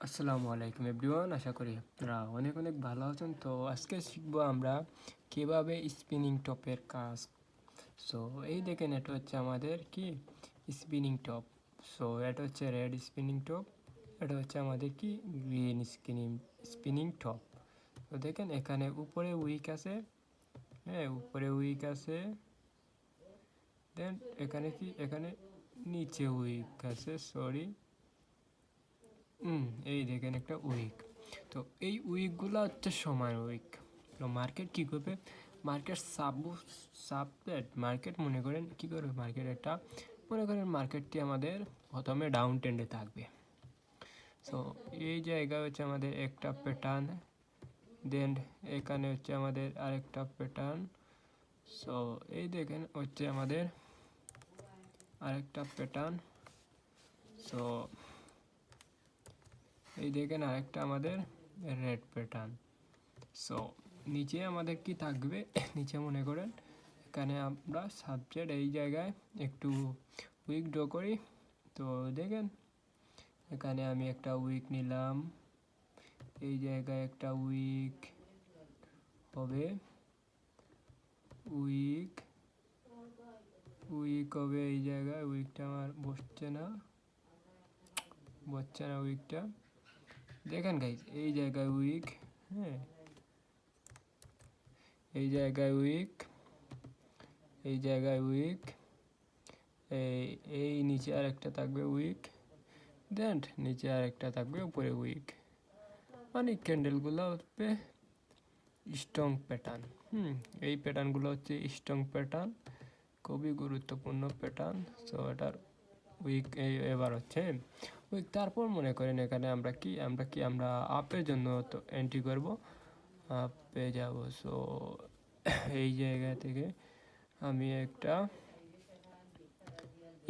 আসসালামু আলাইকুম এভরিওয়ান, আশা করি আপনারা অনেক অনেক ভালো আছেন। তো আজকে শিখবো আমরা কিভাবে স্পিনিং টপের কাজ। সো এই দেখেন, এটা হচ্ছে আমাদের কি স্পিনিং টপ। সো এটা হচ্ছে রেড স্পিনিং টপ, এটা হচ্ছে আমাদের কি গ্রিন স্পিনিং টপ। তো দেখেন এখানে উপরে উইক আছে, হ্যাঁ উপরে উইক আছে, দেন এখানে নিচে উইক আছে, সরি এই দেখেন একটা উইক। তো এই উইকগুলো হচ্ছে সময় উইক। তো মার্কেট কী করবে, মার্কেট মনে করেন কী করবে, মনে করেন মার্কেটটি আমাদের প্রথমে ডাউন ট্রেন্ডে থাকবে। সো এই জায়গায় হচ্ছে আমাদের একটা প্যাটার্ন, দেন এখানে হচ্ছে আমাদের আরেকটা প্যাটার্ন। সো এই দেখেন হচ্ছে আমাদের আরেকটা প্যাটার্ন। সো এই দেখেন আরেকটা আমাদের রেড প্যাটার্ন। সো নিচে আমাদের কি থাকবে, নিচে মনে করেন এখানে আমরা সাবজেক্ট এই জায়গায় একটু উইক ড্র করি। তো দেখেন এখানে আমি একটা উইক নিলাম, এই জায়গায় একটা উইক হবে, উইক হবে এই জায়গায়। উইকটা আমার বসছে না উইকটা। দেখেন গাইজ এই জায়গায় উইক, হ্যাঁ এই জায়গায় উইক, এই জায়গায় উইক, এই নিচে আরেকটা থাকবে উইক, দেন নিচে আরেকটা থাকবে উপরে উইক। মানে ক্যান্ডেলগুলো হচ্ছে স্ট্রং প্যাটার্ন। এই প্যাটার্নগুলো হচ্ছে স্ট্রং প্যাটার্ন, খুবই গুরুত্বপূর্ণ প্যাটার্ন। সো এটার উইক এবার হচ্ছে উইক। তারপর মনে করেন এখানে আমরা আপের জন্য তো এন্ট্রি করব, আপে যাব। সো এই জায়গা থেকে আমি একটা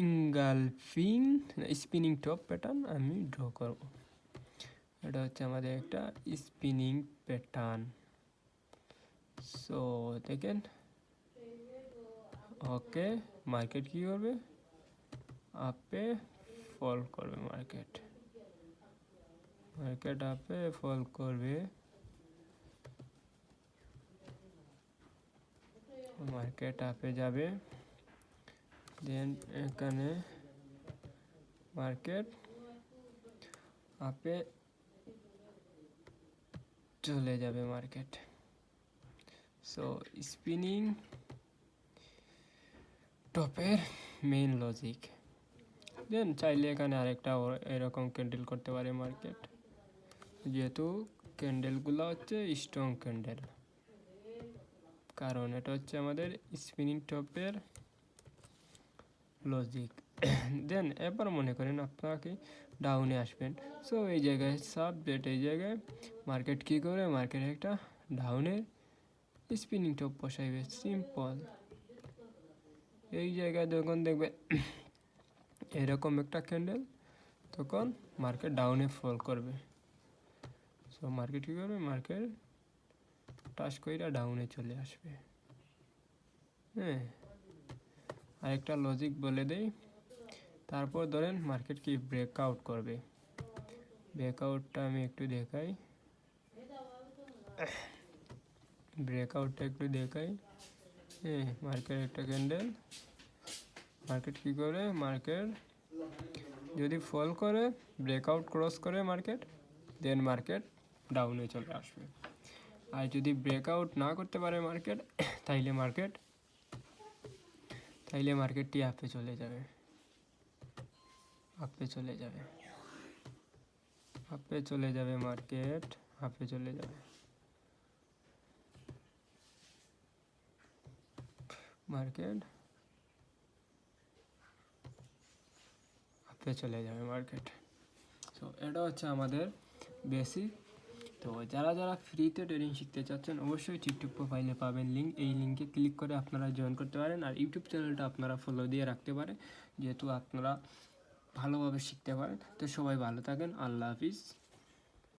ইনগালফিং স্পিনিং টপ প্যাটার্ন আমি ড্র করব। এটা হচ্ছে আমাদের একটা স্পিনিং প্যাটার্ন। সো দেখেন ওকে, মার্কেট কী করবে, আপে ফল করবে, মার্কেট আপে ফল করবে, মার্কেট আপে যাবে, দেন এখানে মার্কেট আপে চলে যাবে মার্কেট। সো স্পিনিং টপের মেইন লজিক। দেন চাইলে এখানে আরেকটা এরকম ক্যান্ডেল করতে পারে মার্কেট, যেহেতু ক্যান্ডেলগুলো হচ্ছে স্ট্রং ক্যান্ডেল, কারণ এটা হচ্ছে আমাদের স্পিনিং টপের লজিক। দেন এবার মনে করেন আপনাকে ডাউনে আসবেন। সো এই জায়গায় সাবজেক্ট, এই জায়গায় মার্কেট কী করে, মার্কেট একটা ডাউনের স্পিনিং টপ বসাইবে, সিম্পল। এই জায়গায় যখন দেখবে এরকম একটা ক্যান্ডেল, তখন মার্কেট ডাউনে ফল করবে। সো মার্কেট কী করবে, মার্কেট টাচ কইরা ডাউনে চলে আসবে। হ্যাঁ, আরেকটা লজিক বলে দেই। তারপর ধরেন মার্কেট কি ব্রেকআউট করবে, ব্রেকআউটটা আমি একটু দেখাই, ব্রেকআউটটা একটু দেখাই। হ্যাঁ, মার্কেট একটা ক্যান্ডেল, মার্কেট কী করে, মার্কেট যদি ফল করে, ব্রেকআউট ক্রস করে মার্কেট, দেন মার্কেট ডাউনে চলে আসবে। আর যদি ব্রেকআউট না করতে পারে মার্কেট, তাইলে মার্কেটটি আপে চলে যাবে, আপে চলে যাবে মার্কেট আপে চলে যাবে, মার্কেট আপে চলে যাবে মার্কেট। সো এটা হচ্ছে আমাদের বেসিক। তো যারা ফ্রিতে ট্রেডিং শিখতে চাচ্ছেন, অবশ্যই টিকটক প্রোফাইলে পাবেন লিঙ্ক, এই লিঙ্কে ক্লিক করে আপনারা জয়েন করতে পারেন। আর ইউটিউব চ্যানেলটা আপনারা ফলো দিয়ে রাখতে পারেন, যেহেতু আপনারা ভালোভাবে শিখতে পারেন। তো সবাই ভালো থাকেন, আল্লাহ হাফিজ।